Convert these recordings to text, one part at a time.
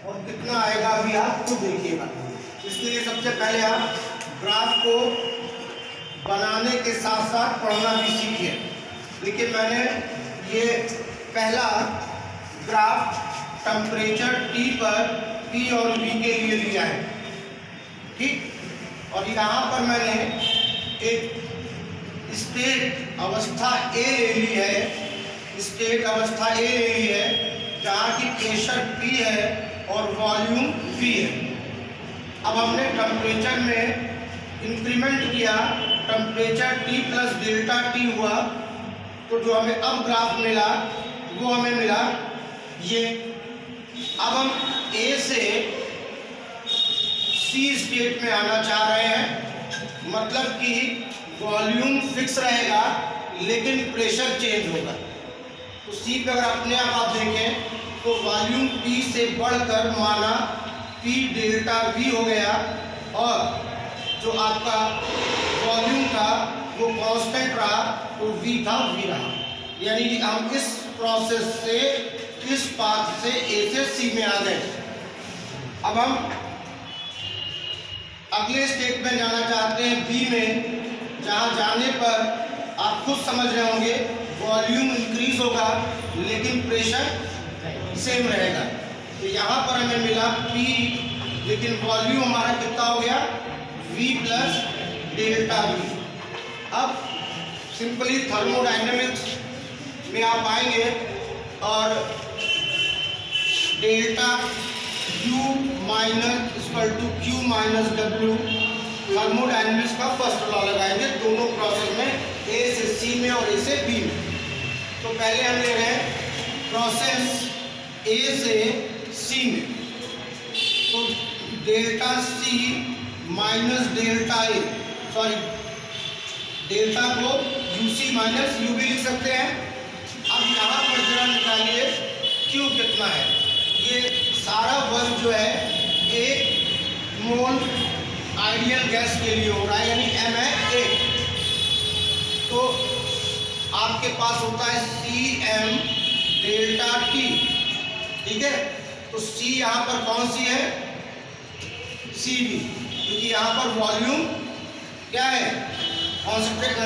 और कितना आएगा अभी आप खुद देखिएगा। इसके लिए सबसे पहले आप ग्राफ को बनाने के साथ साथ पढ़ना भी सीखिए। देखिए मैंने ये पहला ग्राफ टेम्परेचर T पर P और V के लिए लिया है, ठीक। और यहाँ पर मैंने एक स्टेट अवस्था A ले ली है, स्टेट अवस्था A ले ली है जहाँ की प्रेशर P है और वॉल्यूम V है। अब हमने टेम्परेचर में इंक्रीमेंट किया, temperature T plus delta T हुआ, तो जो हमें अब ग्राफ मिला वो हमें मिला ये। अब हम A से C स्टेट में आना चाह रहे हैं, मतलब कि वॉल्यूम फिक्स रहेगा लेकिन प्रेशर चेंज होगा। तो C पे अगर अपने आप देखें तो वॉल्यूम P से बढ़कर माना P डेल्टा V हो गया और जो आपका वॉल्यूम था वो कांस्टेंट रहा, तो V था V रहा। यानी कि हम इस प्रोसेस से, इस पाथ से A से C में आ गए। अब हम अगले स्टेट में जाना चाहते हैं B में, जहाँ जाने पर आप खुद समझ रहे होंगे वॉल्यूम इंक्रीज होगा लेकिन प्रेशर सेम रहेगा। तो यहाँ पर हमें मिला P, लेकिन वॉल्यूम हमारा कितना हो गया V प्लस डेल्टा V। अब सिंपली थर्मोडायनेमिक्स में आप आएंगे और delta U minus equal to Q minus W, thermodynamics का फर्स्ट लॉ लगाएंगे दोनों प्रोसेस में, A से C में और A से B में। तो पहले हम ले रहे हैं प्रोसेस A से C में, तो delta C minus delta A, sorry delta को UC माइनस U भी लिख सकते हैं। अब यहाँ पर जरा निकालिए Q कितना है। ये सारा वर्क जो है 1 मोल आइडियल गैस के लिए हो रहा है, यानी M है 1। तो आपके पास होता है CM डेल्टा T, ठीक है। तो C यहाँ पर कौन सी है, CV, क्योंकि यहाँ पर वॉल्यूम क्या है, कांस्टेंट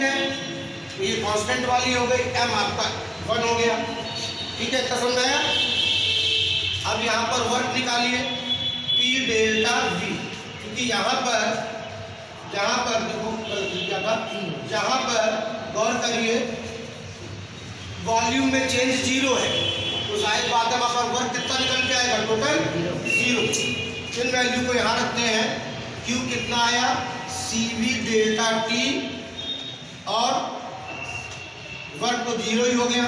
है, तो ये कांस्टेंट वाली हो गई, M आपका 1 हो गया, ठीक है। समझ आया। अब यहाँ पर वर्क निकालिए P डेल्टा V, क्योंकि यहाँ पर देखो जहाँ पर गौर करिए वॉल्यूम में चेंज 0 है, तो जाहिर बात है वहाँ पर वर्क कितना निकल के आएगा, टोटल 0। इन वैल्यू को यहाँ रखते हैं, Q कितना आया CV डेल्टा T और वर्क तो 0 ही हो गया।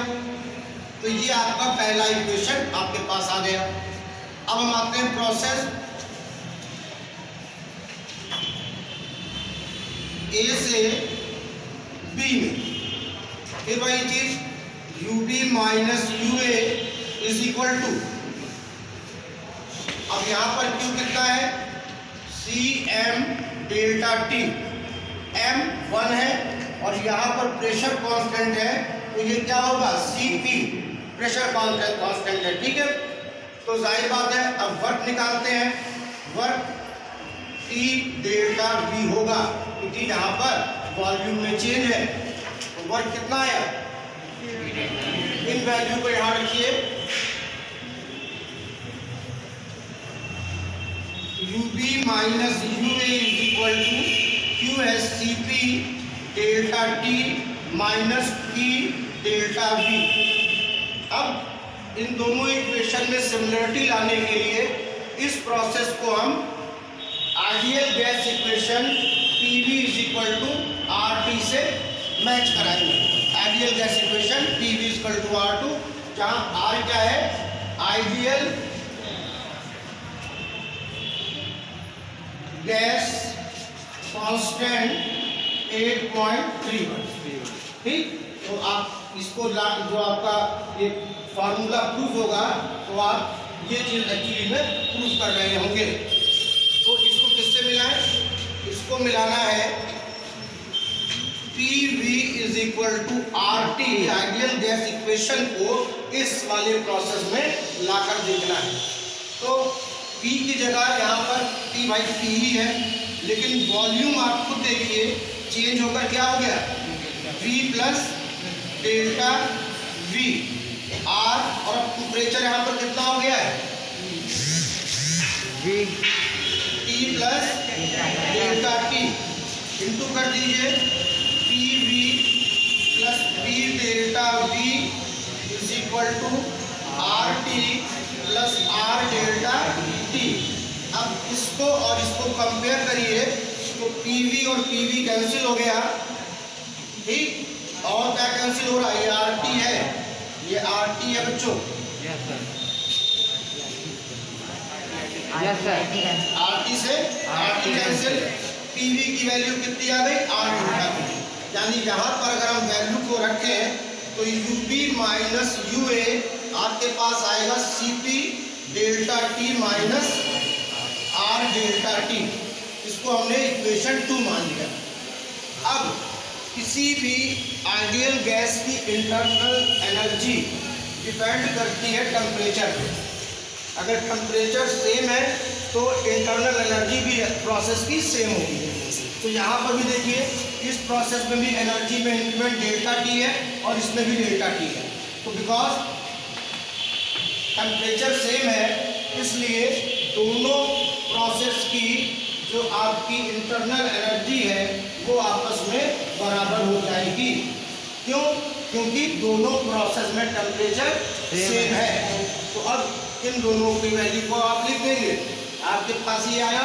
तो ये आपका पहला इक्वेशन आपके पास आ गया। अब हम आते हैं प्रोसेस A से B में, फिर वही चीज UB minus UA is equal to, अब यहाँ पर Q कितना है CM डेल्टा T, M 1 है और यहाँ पर प्रेशर कांस्टेंट है, तो ये क्या होगा CP, प्रेशर कांस्टेंट है, ठीक है। तो जाहिर बात है अब वर्क निकालते हैं, वर्क T डेल्टा V होगा, क्योंकि यहाँ पर वॉल्यूम में चेंज है। तो वर्क कितना आया, इन वैल्यू को यहाँ रखिए, UB minus UA is equal to QSCP delta T minus P delta V। अब इन दोनों इक्वेशन में सिमिलरिटी लाने के लिए इस प्रोसेस को हम ideal gas equation PV is equal to RT से मैच कराएंगे। Ideal gas equation PV is equal to R2, जहाँ R क्या है, आइडियल गैस कांस्टेंट 8.31, ठीक। तो आप इसको जो आपका ये फार्मूला प्रूफ होगा तो आप ये चीज एक्चुअली में प्रूफ कर रहे होंगे। तो इसको किससे मिलाएं, इसको मिलाना है PV is equal to RT, ideal gas equation को इस वाले प्रोसेस में लाकर देखना है। तो P की जगह यहाँ पर P भाई P ही है, लेकिन वॉल्यूम आप खुद देखिए चेंज होकर क्या हो गया, V plus delta V R, और अब टेम्परेचर यहाँ पर कितना हो गया है, T plus delta T, into कर दीजिए PV plus P delta V is equal to RT plus R delta T। अब इसको और इसको कंपेयर करिए तो PV और PV कैंसिल हो गया, ठीक, और क्या कैंसिल हो रहा है, ये RT है, ये RT है बच्चों, RT से RT कैंसिल, PV की वैल्यू कितनी आ गई, R डेल्टा, यानी यहाँ पर अगर हम वैल्यू को रखें तो UB माइनस UA आपके पास आएगा CP delta T minus R delta T, इसको हमने इक्वेशन 2 मान लिया। अब किसी भी आइडियल गैस की इंटरनल एनर्जी डिपेंड करती है टेम्परेचर पे, अगर टेम्परेचर सेम है तो इंटरनल एनर्जी भी प्रोसेस की सेम होगी। तो यहाँ पर भी देखिए इस प्रोसेस में भी एनर्जी में इंक्रीमेंट डेल्टा T है और इसमें भी डेल्टा T है, तो बिकॉज टेम्परेचर सेम है इसलिए दोनों प्रोसेस की जो आपकी इंटरनल एनर्जी है वो आपस में बराबर हो जाएगी। क्यों? क्योंकि दोनों प्रोसेस में टेम्परेचर सेम है। तो अब इन दोनों की वैल्यू को आप लिख देंगे, आपके पास ये आया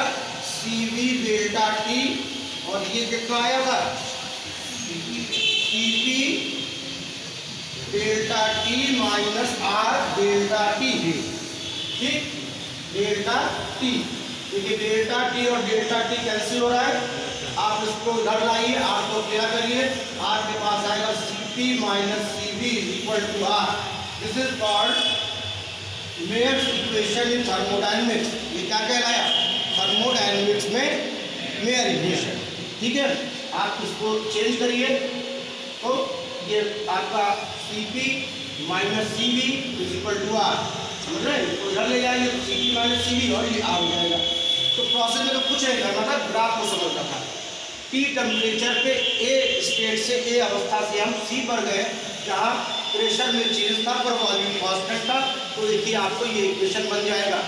CV डेल्टा T और ये कितना आया था CP delta T minus R delta T, ठीक, डेल्टा T, देखिए डेल्टा T और डेल्टा T कैंसिल हो रहा है, आप इसको इधर लाइए, R को क्या करिए, R के पास आएगा CP minus CV equal to R। This is called Mayer's equation in thermodynamics. ये क्या कहलाया, थर्मोडायनेमिक्स में मेयर इक्वेशन, ठीक है। आप इसको चेंज करिए तो ये आपका CP minus CV is equal to R, समझ रहे हैं, तो इधर ले जाएंगे तो CP माइनस CV और ये R हो जाएगा। तो प्रोसेस में तो कुछ नहीं करना था, ग्राफ को समझना था। T टेम्परेचर पे A स्टेट से A अवस्था से हम C पर गए जहाँ प्रेशर में चेंज था पर वॉल्यूम कांस्टेंट था, तो देखिए आपको ये इक्वेशन बन जाएगा,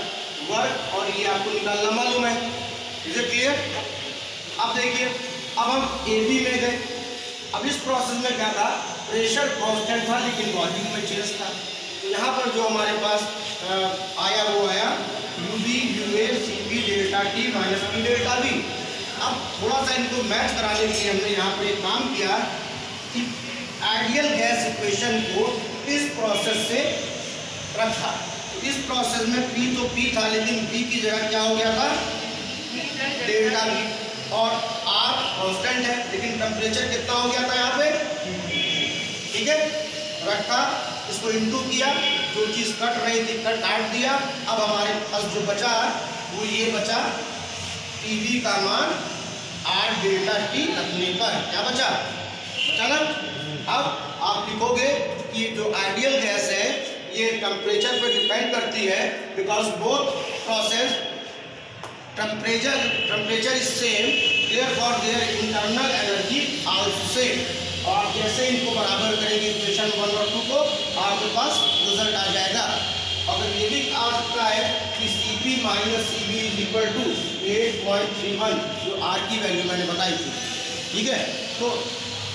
वर्क और ये आपको निकालना मालूम है, इज इट क्लियर। अब देखिए अब हम AB में गए, अब इस प्रोसेस में क्या था, प्रेशर कांस्टेंट था लेकिन वॉल्यूम में चेंज था, तो यहाँ पर जो हमारे पास आया वो आया UB UA CP delta T minus P delta V। अब थोड़ा सा इनको मैच कराने के लिए हमने यहाँ पर एक काम किया कि आइडियल गैस इक्वेशन को इस प्रोसेस से रखा। इस प्रोसेस में P तो P था लेकिन P की जगह क्या हो गया था, डेल्टा V, और R कांस्टेंट है लेकिन टेम्परेचर कितना हो गया था यहाँ पे, ठीक है, रखा, इसको इनटू किया, जो चीज़ कट रही थी काट दिया। अब हमारे पास जो बचा वो ये बचा PV का मान R डेल्टा T रखने पर क्या बचा ना। अब आप लिखोगे कि जो आइडियल गैस है ये टेम्परेचर पर डिपेंड करती है, because both process temperature is same, therefore their internal energy also same. और जैसे इनको बराबर करेंगे इक्वेशन 1 और 2 को, आपके पास रिजल्ट आ जाएगा। अगर ये भी आ सकता है कि CP minus CV is equal to 8.31, जो R की वैल्यू मैंने बताई थी, ठीक है। तो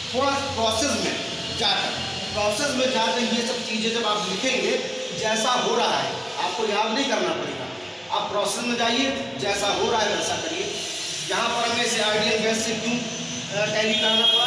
थोड़ा प्रोसेस में जाकर ये सब चीज़ें जब आप लिखेंगे, जैसा हो रहा है आपको याद नहीं करना पड़ेगा, आप प्रोसेस में जाइए, जैसा हो रहा है वैसा करिए। यहाँ पर हमें इसे आइडियल गैस से क्यों टैली करना पड़ा,